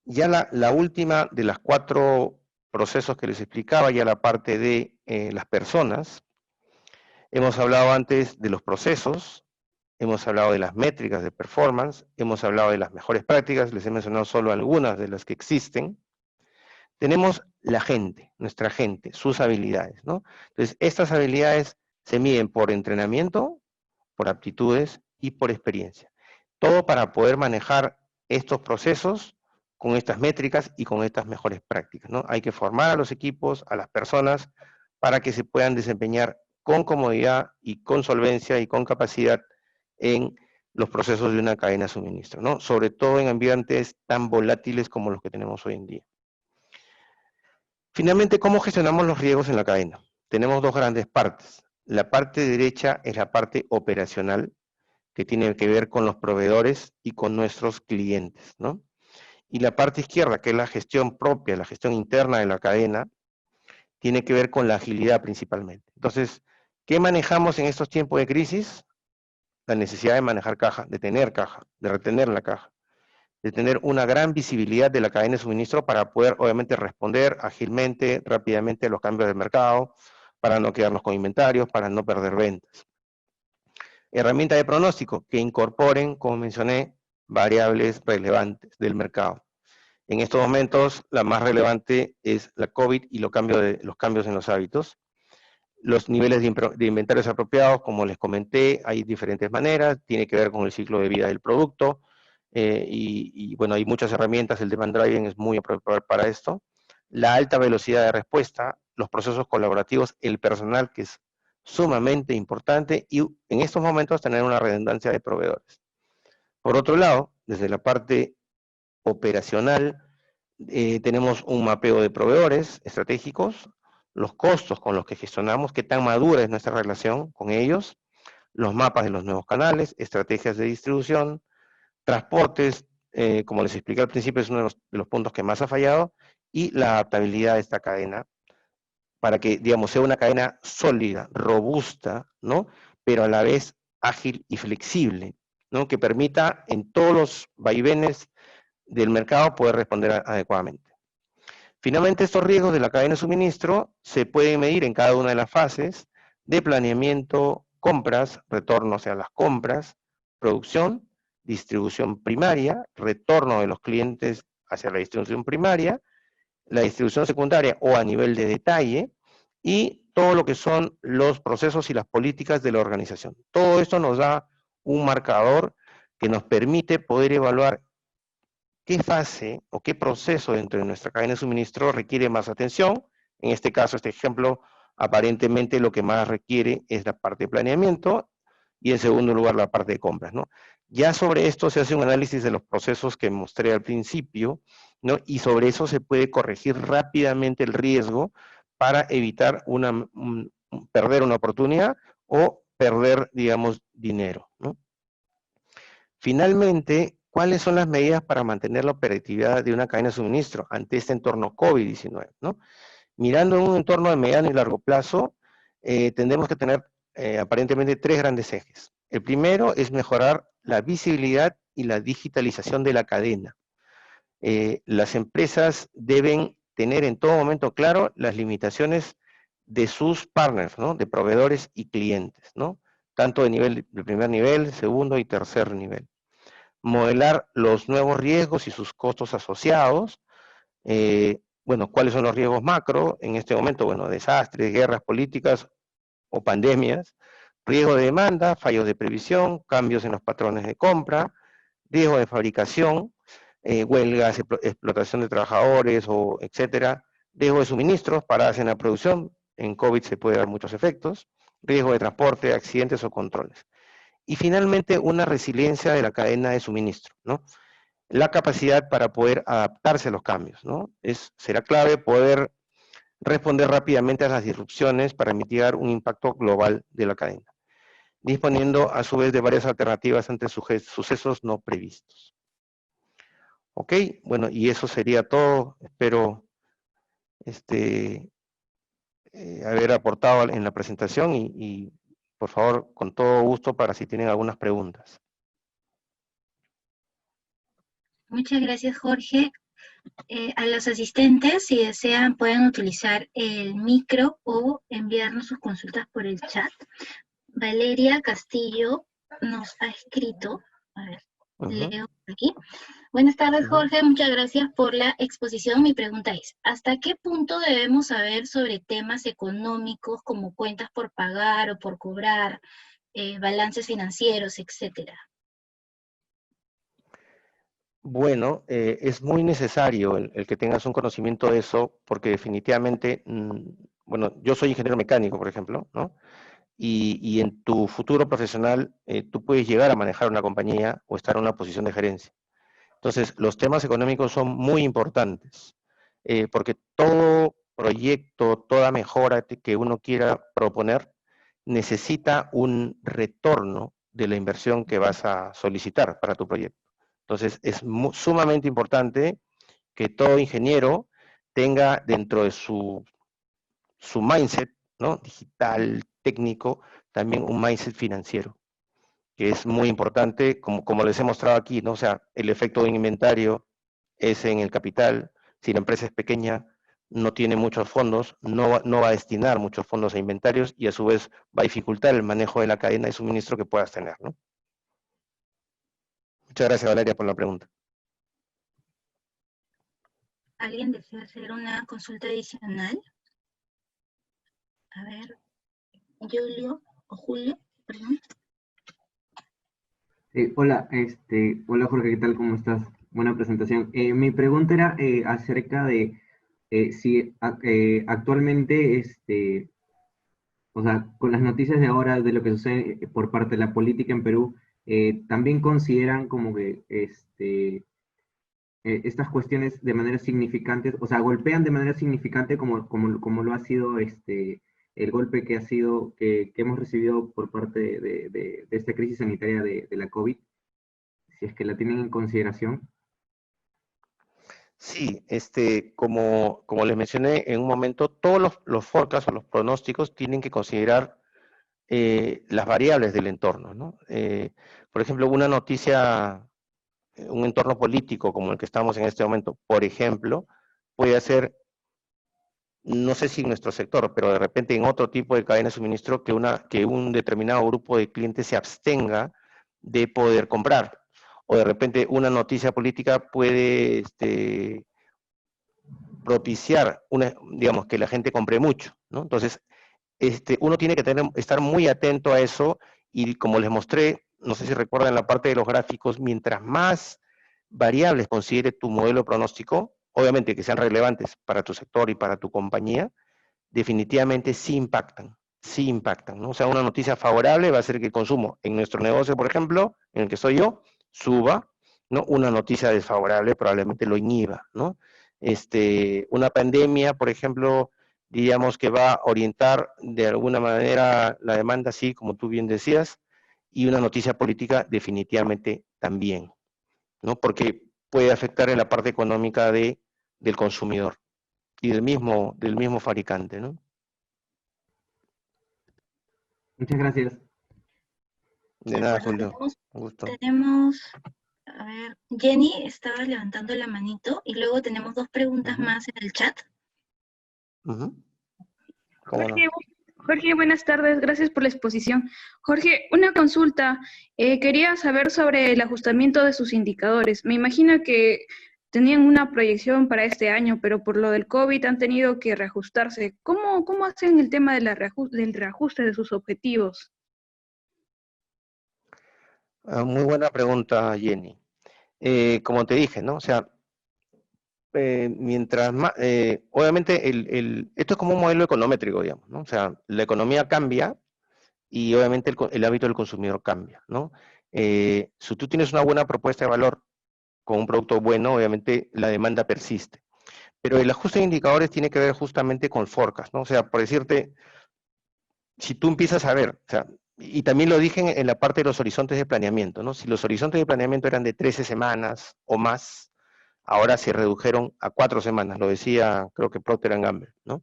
Ya la última de las 4 procesos que les explicaba, ya la parte de las personas. Hemos hablado antes de los procesos, hemos hablado de las métricas de performance, hemos hablado de las mejores prácticas, les he mencionado solo algunas de las que existen. Tenemos la gente, nuestra gente, sus habilidades, ¿no? Entonces, estas habilidades se miden por entrenamiento, por aptitudes y por experiencia. Todo para poder manejar estos procesos con estas métricas y con estas mejores prácticas, ¿no? Hay que formar a los equipos, a las personas, para que se puedan desempeñar con comodidad y con solvencia y con capacidad en los procesos de una cadena de suministro, ¿no? Sobre todo en ambientes tan volátiles como los que tenemos hoy en día. Finalmente, ¿cómo gestionamos los riesgos en la cadena? Tenemos 2 grandes partes. La parte derecha es la parte operacional, que tiene que ver con los proveedores y con nuestros clientes, ¿no? Y la parte izquierda, que es la gestión propia, la gestión interna de la cadena, tiene que ver con la agilidad principalmente. Entonces, ¿qué manejamos en estos tiempos de crisis? La necesidad de manejar caja, de tener caja, de retener la caja, de tener una gran visibilidad de la cadena de suministro para poder, obviamente, responder ágilmente, rápidamente a los cambios del mercado, para no quedarnos con inventarios, para no perder ventas. Herramientas de pronóstico que incorporen, como mencioné, variables relevantes del mercado. En estos momentos, la más relevante es la COVID y los cambios en los hábitos. Los niveles de inventarios apropiados, como les comenté, hay diferentes maneras, tiene que ver con el ciclo de vida del producto, y bueno, hay muchas herramientas, el demand driving es muy apropiado para esto. La alta velocidad de respuesta, los procesos colaborativos, el personal, que es sumamente importante, y en estos momentos tener una redundancia de proveedores. Por otro lado, desde la parte operacional, tenemos un mapeo de proveedores estratégicos, los costos con los que gestionamos, qué tan madura es nuestra relación con ellos, los mapas de los nuevos canales, estrategias de distribución, transportes, como les expliqué al principio, es uno de los puntos que más ha fallado, y la adaptabilidad de esta cadena para que, digamos, sea una cadena sólida, robusta, ¿no? Pero a la vez ágil y flexible, ¿no? Que permita en todos los vaivenes del mercado poder responder adecuadamente. Finalmente, estos riesgos de la cadena de suministro se pueden medir en cada una de las fases de planeamiento, compras, retorno hacia las compras, producción, distribución primaria, retorno de los clientes hacia la distribución primaria, la distribución secundaria o a nivel de detalle, y todo lo que son los procesos y las políticas de la organización. Todo esto nos da un marcador que nos permite poder evaluar qué fase o qué proceso dentro de nuestra cadena de suministro requiere más atención. En este caso, este ejemplo, aparentemente lo que más requiere es la parte de planeamiento y en segundo lugar la parte de compras, ¿no? Ya sobre esto se hace un análisis de los procesos que mostré al principio, ¿no? Y sobre eso se puede corregir rápidamente el riesgo para evitar perder una oportunidad o perder, digamos, dinero, ¿no? Finalmente, ¿cuáles son las medidas para mantener la operatividad de una cadena de suministro ante este entorno COVID-19, ¿no? Mirando en un entorno de mediano y largo plazo, tendremos que tener aparentemente tres grandes ejes. El primero es mejorar la visibilidad y la digitalización de la cadena. Las empresas deben tener en todo momento claro las limitaciones de sus partners, ¿no? De proveedores y clientes, ¿no? Tanto de primer nivel, segundo y tercer nivel. Modelar los nuevos riesgos y sus costos asociados. Bueno, ¿cuáles son los riesgos macro en este momento? Bueno, desastres, guerras políticas o pandemias, riesgo de demanda, fallos de previsión, cambios en los patrones de compra, riesgo de fabricación, huelgas, explotación de trabajadores, o etcétera, riesgo de suministros, paradas en la producción, en COVID se puede dar muchos efectos, riesgo de transporte, accidentes o controles. Y finalmente, una resiliencia de la cadena de suministro, ¿no? La capacidad para poder adaptarse a los cambios, ¿no? Será clave poder responder rápidamente a las disrupciones para mitigar un impacto global de la cadena, disponiendo a su vez de varias alternativas ante sucesos no previstos. Ok, bueno, y eso sería todo. Espero haber aportado en la presentación y por favor, con todo gusto para si tienen algunas preguntas. Muchas gracias, Jorge. A los asistentes, si desean, pueden utilizar el micro o enviarnos sus consultas por el chat. Valeria Castillo nos ha escrito, a ver, leo aquí. Buenas tardes, Jorge, muchas gracias por la exposición. Mi pregunta es, ¿hasta qué punto debemos saber sobre temas económicos como cuentas por pagar o por cobrar, balances financieros, etcétera? Bueno, es muy necesario el que tengas un conocimiento de eso, porque definitivamente, bueno, yo soy ingeniero mecánico, por ejemplo, ¿no? Y en tu futuro profesional, tú puedes llegar a manejar una compañía o estar en una posición de gerencia. Entonces, los temas económicos son muy importantes, porque todo proyecto, toda mejora que uno quiera proponer, necesita un retorno de la inversión que vas a solicitar para tu proyecto. Entonces, es sumamente importante que todo ingeniero tenga dentro de su mindset, ¿no? Digital, técnico, también un mindset financiero, que es muy importante, como les he mostrado aquí, ¿no? O sea, el efecto de inventario es en el capital. Si la empresa es pequeña, no tiene muchos fondos, no va a destinar muchos fondos a inventarios y a su vez va a dificultar el manejo de la cadena de suministro que puedas tener, ¿no? Muchas gracias, Valeria, por la pregunta. ¿Alguien desea hacer una consulta adicional? A ver, Julio, perdón. Hola, hola Jorge, ¿qué tal? ¿Cómo estás? Buena presentación. Mi pregunta era acerca de si actualmente, o sea, con las noticias de ahora de lo que sucede por parte de la política en Perú, también consideran como que estas cuestiones de manera significante, o sea, golpean de manera significante como lo ha sido el golpe que ha sido, que hemos recibido por parte de esta crisis sanitaria de la COVID, si es que la tienen en consideración. Sí, como les mencioné en un momento, todos los forecasts o los pronósticos tienen que considerar las variables del entorno, ¿no? Por ejemplo, una noticia, un entorno político como el que estamos en este momento, por ejemplo, puede hacer, no sé si en nuestro sector, pero de repente en otro tipo de cadena de suministro, que un determinado grupo de clientes se abstenga de poder comprar. O de repente una noticia política puede propiciar digamos, que la gente compre mucho, ¿no? Entonces, uno tiene que estar muy atento a eso y como les mostré, no sé si recuerdan la parte de los gráficos, mientras más variables considere tu modelo pronóstico, obviamente que sean relevantes para tu sector y para tu compañía, definitivamente sí impactan, ¿no? O sea, una noticia favorable va a ser que el consumo en nuestro negocio, por ejemplo, en el que soy yo, suba, ¿no? Una noticia desfavorable probablemente lo inhiba, ¿no? Una pandemia, por ejemplo, diríamos que va a orientar de alguna manera la demanda, sí, como tú bien decías, y una noticia política definitivamente también, ¿no? Porque puede afectar en la parte económica del consumidor y del mismo fabricante, ¿no? Muchas gracias. De De nada, acuerdo, Julio. Un gusto. a ver, Jenny estaba levantando la manito y luego tenemos dos preguntas Ujú, más en el chat. ujú. ¿Cómo no? Jorge, Jorge, buenas tardes, gracias por la exposición. Jorge, una consulta. Quería saber sobre el ajustamiento de sus indicadores. Me imagino que tenían una proyección para este año, pero por lo del COVID han tenido que reajustarse. ¿Cómo hacen el tema de del reajuste de sus objetivos? Muy buena pregunta, Jenny. Como te dije, ¿no? O sea, mientras más, obviamente, esto es como un modelo econométrico, digamos, ¿no? O sea, la economía cambia y obviamente el hábito del consumidor cambia, ¿no? Si tú tienes una buena propuesta de valor con un producto bueno, obviamente la demanda persiste. Pero el ajuste de indicadores tiene que ver justamente con el forecast, ¿no? O sea, por decirte, si tú empiezas a ver, o sea, y también lo dije en la parte de los horizontes de planeamiento, ¿no? Si los horizontes de planeamiento eran de 13 semanas o más, ahora se redujeron a 4 semanas, lo decía creo que Procter & Gamble, ¿no?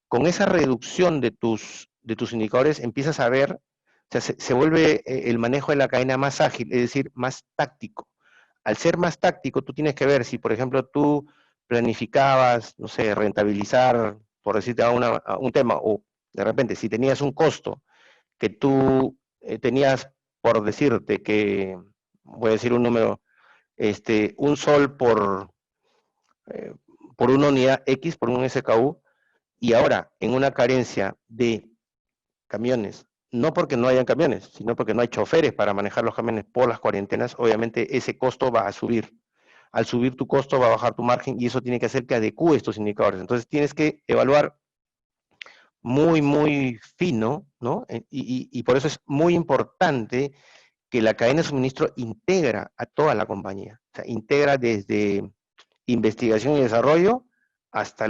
Con esa reducción de tus indicadores empiezas a ver, o sea, se vuelve el manejo de la cadena más ágil, es decir, más táctico. Al ser más táctico, tú tienes que ver si, por ejemplo, tú planificabas, no sé, rentabilizar, por decirte un tema, o de repente, si tenías un costo que tú tenías, por decirte que, voy a decir un número, un sol eh, por una unidad X, por un SKU, y ahora en una carencia de camiones, no porque no hayan camiones, sino porque no hay choferes para manejar los camiones por las cuarentenas, obviamente ese costo va a subir. Al subir tu costo va a bajar tu margen y eso tiene que hacer que adecue estos indicadores. Entonces tienes que evaluar muy, muy fino, ¿no? Y por eso es muy importante que la cadena de suministro integra a toda la compañía. O sea, integra desde investigación y desarrollo hasta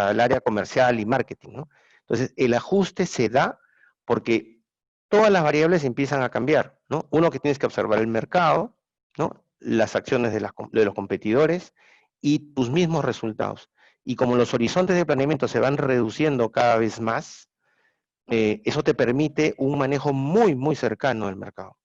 el área comercial y marketing, ¿no? Entonces, el ajuste se da porque todas las variables empiezan a cambiar, ¿no? Uno, que tienes que observar el mercado, ¿no? Las acciones de los competidores y tus mismos resultados. Y como los horizontes de planeamiento se van reduciendo cada vez más, eso te permite un manejo muy, muy cercano del mercado.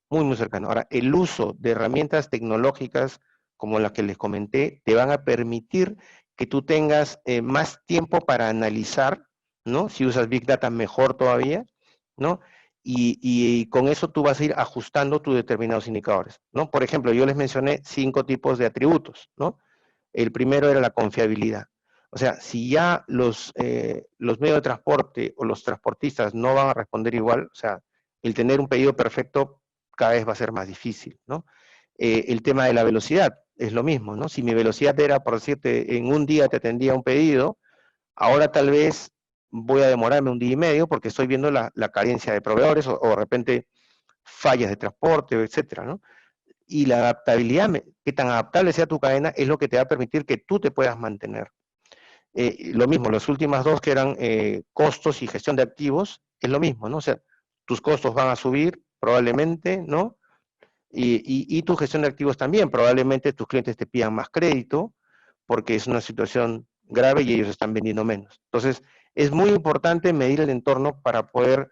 Muy, muy cercano. Ahora, el uso de herramientas tecnológicas como las que les comenté, te van a permitir que tú tengas más tiempo para analizar, ¿no? Si usas Big Data, mejor todavía, ¿no? Y con eso tú vas a ir ajustando tus determinados indicadores, ¿no? Por ejemplo, yo les mencioné 5 tipos de atributos, ¿no? El primero era la confiabilidad. O sea, si ya los medios de transporte o los transportistas no van a responder igual, o sea, el tener un pedido perfecto cada vez va a ser más difícil, ¿no? El tema de la velocidad es lo mismo, ¿no? Si mi velocidad era, por decirte, en un día te atendía un pedido, ahora tal vez voy a demorarme un día y medio porque estoy viendo la carencia de proveedores o de repente fallas de transporte, etcétera, ¿no? Y la adaptabilidad, que tan adaptable sea tu cadena, es lo que te va a permitir que tú te puedas mantener. Lo mismo, las últimas dos que eran costos y gestión de activos, es lo mismo, ¿no? O sea, tus costos van a subir probablemente, ¿no? Y tu gestión de activos también, probablemente tus clientes te pidan más crédito, porque es una situación grave y ellos están vendiendo menos. Entonces, es muy importante medir el entorno para poder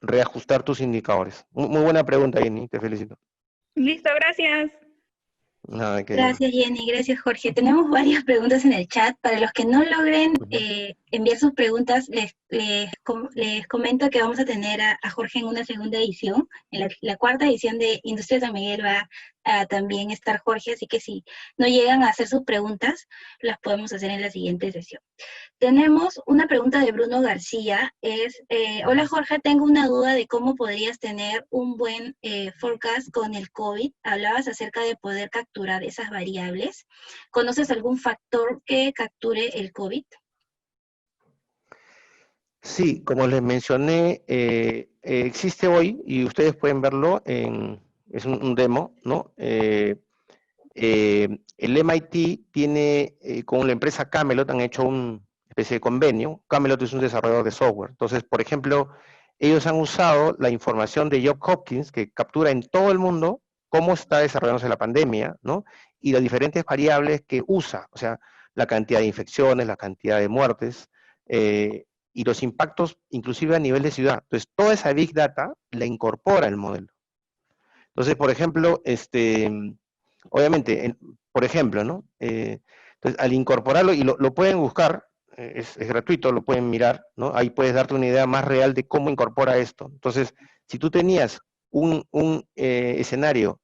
reajustar tus indicadores. Muy buena pregunta, Jenny, te felicito. Listo, gracias. Nada que... Gracias, Jenny. Gracias, Jorge. Tenemos varias preguntas en el chat. Para los que no logren enviar sus preguntas, les comento que vamos a tener a Jorge en una segunda edición. En la cuarta edición de Industria San Miguel va a también estar Jorge, así que si no llegan a hacer sus preguntas, las podemos hacer en la siguiente sesión. Tenemos una pregunta de Bruno García, hola Jorge, tengo una duda de cómo podrías tener un buen forecast con el COVID. Hablabas acerca de poder capturar esas variables. ¿Conoces algún factor que capture el COVID? Sí, como les mencioné, existe hoy, y ustedes pueden verlo, es un demo, ¿no? El MIT tiene, con la empresa Camelot, han hecho una especie de convenio. Camelot es un desarrollador de software. Entonces, por ejemplo, ellos han usado la información de Johns Hopkins, que captura en todo el mundo cómo está desarrollándose la pandemia, ¿no? Y las diferentes variables que usa, o sea, la cantidad de infecciones, la cantidad de muertes, y los impactos, inclusive a nivel de ciudad. Entonces, toda esa Big Data la incorpora el modelo. Entonces, por ejemplo, obviamente, por ejemplo, ¿no? Entonces, al incorporarlo, y lo pueden buscar, es gratuito, lo pueden mirar, ¿no? Ahí puedes darte una idea más real de cómo incorpora esto. Entonces, si tú tenías un escenario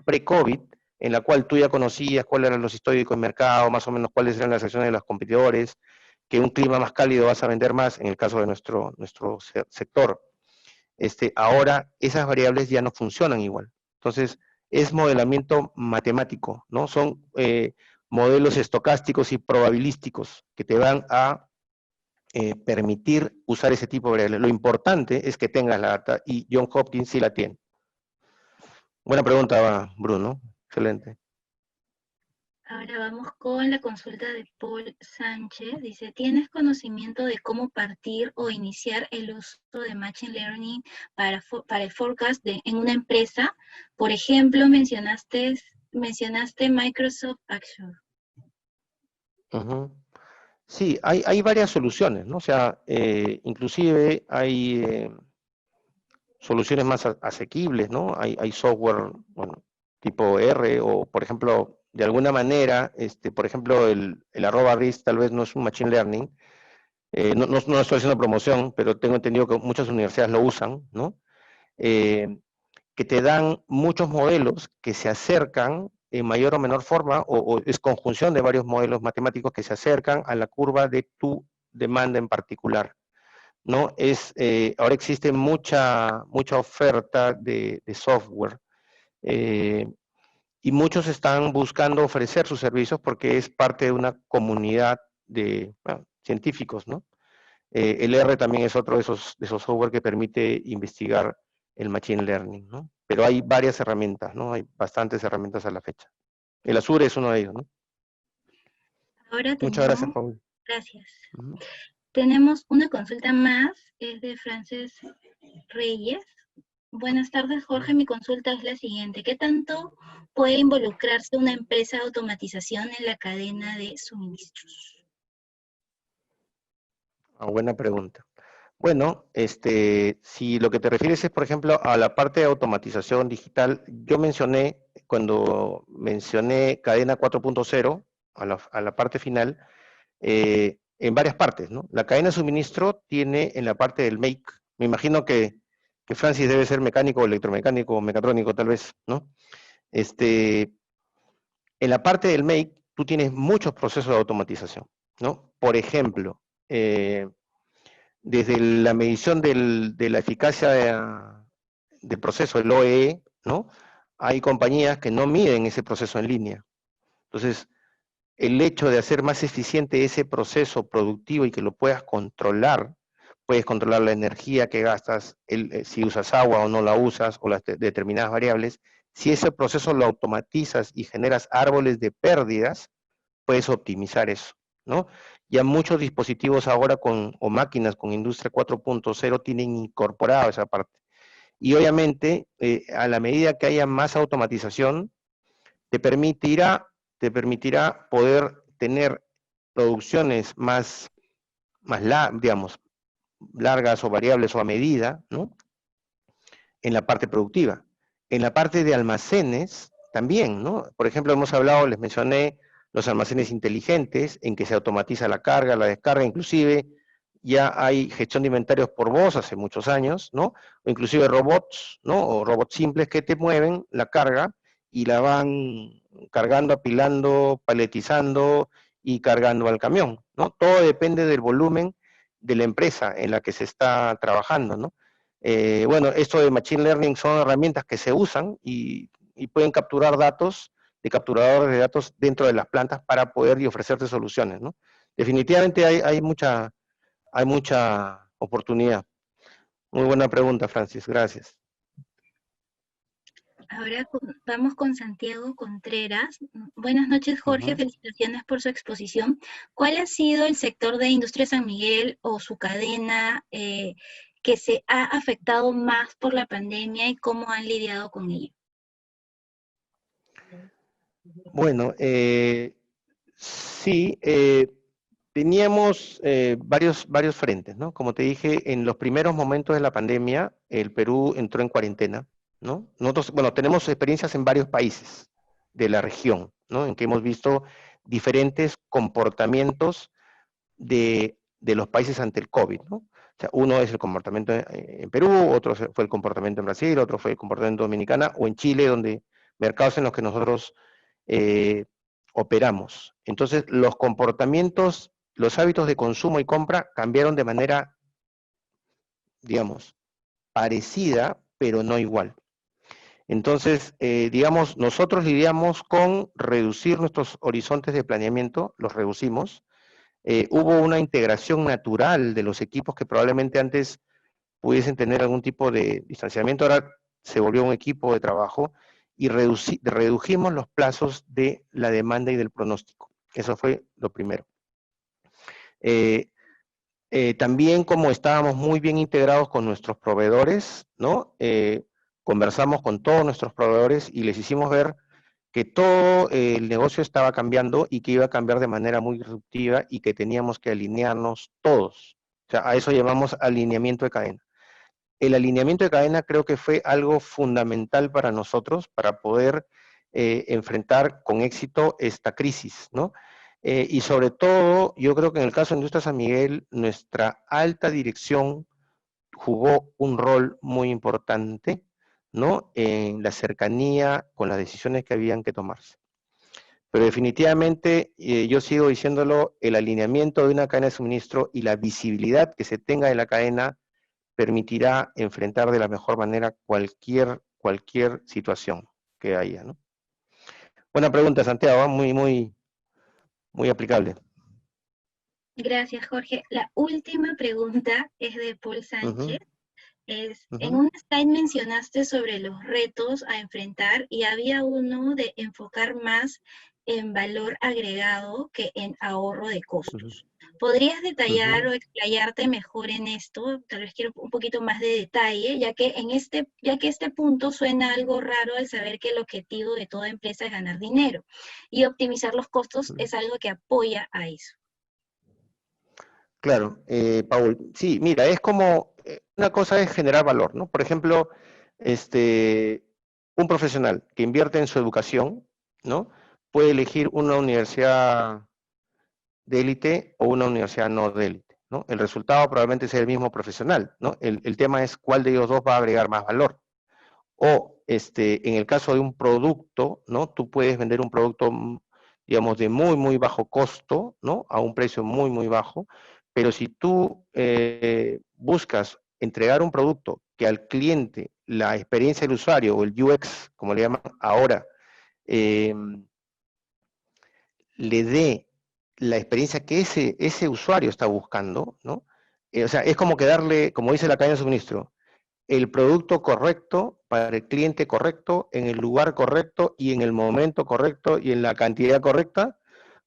pre-COVID, en la cual tú ya conocías cuáles eran los históricos del mercado, más o menos cuáles eran las acciones de los competidores, que un clima más cálido vas a vender más, en el caso de nuestro sector. Ahora esas variables ya no funcionan igual. Entonces, es modelamiento matemático, ¿no? Son modelos estocásticos y probabilísticos que te van a permitir usar ese tipo de variables. Lo importante es que tengas la data, y Johns Hopkins sí la tiene. Buena pregunta, Bruno. Excelente. Ahora vamos con la consulta de Paul Sánchez. Dice, ¿tienes conocimiento de cómo partir o iniciar el uso de Machine Learning para el forecast en una empresa? Por ejemplo, mencionaste Microsoft Azure. Sí, hay varias soluciones, ¿no? O sea, inclusive hay soluciones más asequibles, ¿no? Hay software, bueno, tipo R, o por ejemplo, de alguna manera, por ejemplo, el @RIS tal vez no es un Machine Learning, no estoy haciendo promoción, pero tengo entendido que muchas universidades lo usan, ¿no? Que te dan muchos modelos que se acercan en mayor o menor forma, o es conjunción de varios modelos matemáticos que se acercan a la curva de tu demanda en particular, ¿no? Ahora existe mucha oferta de software, y muchos están buscando ofrecer sus servicios porque es parte de una comunidad de científicos, ¿no? El R también es otro de esos software que permite investigar el Machine Learning, ¿no? Pero hay varias herramientas, ¿no? Hay bastantes herramientas a la fecha. El Azure es uno de ellos, ¿no? Ahora Muchas gracias, Paul. Gracias. Tenemos una consulta más, es de Frances Reyes. Buenas tardes, Jorge. Mi consulta es la siguiente. ¿Qué tanto puede involucrarse una empresa de automatización en la cadena de suministros? Buena pregunta. Bueno, si lo que te refieres es, por ejemplo, a la parte de automatización digital, yo mencioné, cuando mencioné cadena 4.0, a la parte final, en varias partes, ¿no? La cadena de suministro tiene en la parte del make, me imagino que Francis debe ser mecánico, electromecánico, o mecatrónico tal vez, ¿no? En la parte del make, tú tienes muchos procesos de automatización, ¿no? Por ejemplo, desde la medición de la eficacia del proceso, el OEE, ¿no? Hay compañías que no miden ese proceso en línea. Entonces, el hecho de hacer más eficiente ese proceso productivo y que lo puedas controlar, puedes controlar la energía que gastas, si usas agua o no la usas, o las determinadas variables. Si ese proceso lo automatizas y generas árboles de pérdidas, puedes optimizar eso, ¿no? Ya muchos dispositivos ahora o máquinas con Industria 4.0 tienen incorporado esa parte. Y obviamente, a la medida que haya más automatización, te permitirá te permitirá poder tener producciones digamos, largas o variables o a medida, ¿no? En la parte productiva. En la parte de almacenes también, ¿no? Por ejemplo, hemos hablado, les mencioné, los almacenes inteligentes, en que se automatiza la carga, la descarga, inclusive ya hay gestión de inventarios por voz hace muchos años, ¿no? O inclusive robots, ¿no? O robots simples que te mueven la carga y la van cargando, apilando, paletizando y cargando al camión, ¿no? Todo depende del volumen de la empresa en la que se está trabajando, ¿no? Bueno, esto de Machine Learning son herramientas que se usan y pueden capturar datos de capturadores de datos dentro de las plantas para poder y ofrecerte soluciones, ¿no? Definitivamente hay mucha oportunidad. Muy buena pregunta, Francis, gracias. Ahora vamos con Santiago Contreras. Buenas noches, Jorge. Felicitaciones por su exposición. ¿Cuál ha sido el sector de Industria San Miguel o su cadena que se ha afectado más por la pandemia y cómo han lidiado con ello? Bueno, sí, teníamos varios frentes, ¿no? Como te dije, en los primeros momentos de la pandemia, el Perú entró en cuarentena, ¿no? Nosotros, bueno, tenemos experiencias en varios países de la región, ¿no? En que hemos visto diferentes comportamientos de los países ante el COVID, ¿no? O sea, uno es el comportamiento en Perú, otro fue el comportamiento en Brasil, otro fue el comportamiento en Dominicana, o en Chile, donde mercados en los que nosotros operamos. Entonces, los comportamientos, los hábitos de consumo y compra cambiaron de manera, digamos, parecida, pero no igual. Entonces, digamos, nosotros lidiamos con reducir nuestros horizontes de planeamiento, los reducimos. Hubo una integración natural de los equipos que probablemente antes pudiesen tener algún tipo de distanciamiento, ahora se volvió un equipo de trabajo y redujimos los plazos de la demanda y del pronóstico. Eso fue lo primero. También, como estábamos muy bien integrados con nuestros proveedores, ¿no? Conversamos con todos nuestros proveedores y les hicimos ver que todo el negocio estaba cambiando y que iba a cambiar de manera muy disruptiva y que teníamos que alinearnos todos. O sea, a eso llamamos alineamiento de cadena. El alineamiento de cadena creo que fue algo fundamental para nosotros para poder enfrentar con éxito esta crisis, ¿no? Y sobre todo, yo creo que en el caso de Industria San Miguel, nuestra alta dirección jugó un rol muy importante, ¿no? En la cercanía con las decisiones que habían que tomarse. Pero definitivamente, yo sigo diciéndolo, el alineamiento de una cadena de suministro y la visibilidad que se tenga de la cadena permitirá enfrentar de la mejor manera cualquier situación que haya, ¿no? Buena pregunta, Santiago, muy aplicable. Gracias, Jorge. La última pregunta es de Paul Sánchez. En un slide mencionaste sobre los retos a enfrentar y había uno de enfocar más en valor agregado que en ahorro de costos. ¿Podrías detallar o explayarte mejor en esto? Tal vez quiero un poquito más de detalle, ya que este punto suena algo raro al saber que el objetivo de toda empresa es ganar dinero y optimizar los costos es algo que apoya a eso. Claro, Paul, sí, mira, es como, una cosa es generar valor, ¿no? Por ejemplo, un profesional que invierte en su educación, ¿no? Puede elegir una universidad de élite o una universidad no de élite, ¿no? El resultado probablemente sea el mismo profesional, ¿no? El tema es cuál de ellos dos va a agregar más valor. O, en el caso de un producto, ¿no? Tú puedes vender un producto, digamos, de muy bajo costo, ¿no? A un precio muy bajo, pero si tú buscas entregar un producto que al cliente, la experiencia del usuario, o el UX, como le llaman ahora, le dé la experiencia que ese usuario está buscando, ¿no? O sea, es como que darle, como dice la cadena de suministro, el producto correcto para el cliente correcto, en el lugar correcto y en el momento correcto y en la cantidad correcta,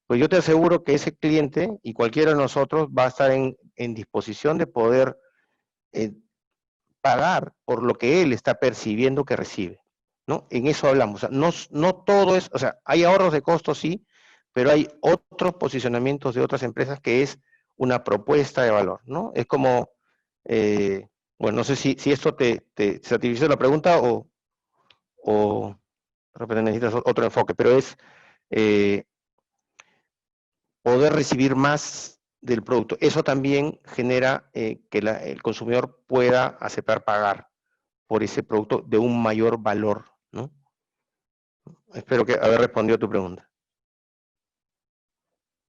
pues yo te aseguro que ese cliente y cualquiera de nosotros va a estar en disposición de poder pagar por lo que él está percibiendo que recibe, ¿no? En eso hablamos. O sea, no todo es, o sea, hay ahorros de costos, sí, pero hay otros posicionamientos de otras empresas que es una propuesta de valor, ¿no? Es como, bueno, no sé si esto te satisfizo la pregunta o de repente necesitas otro enfoque, pero es poder recibir más del producto. Eso también genera que el consumidor pueda aceptar pagar por ese producto de un mayor valor, ¿no? Espero que haber respondido a tu pregunta.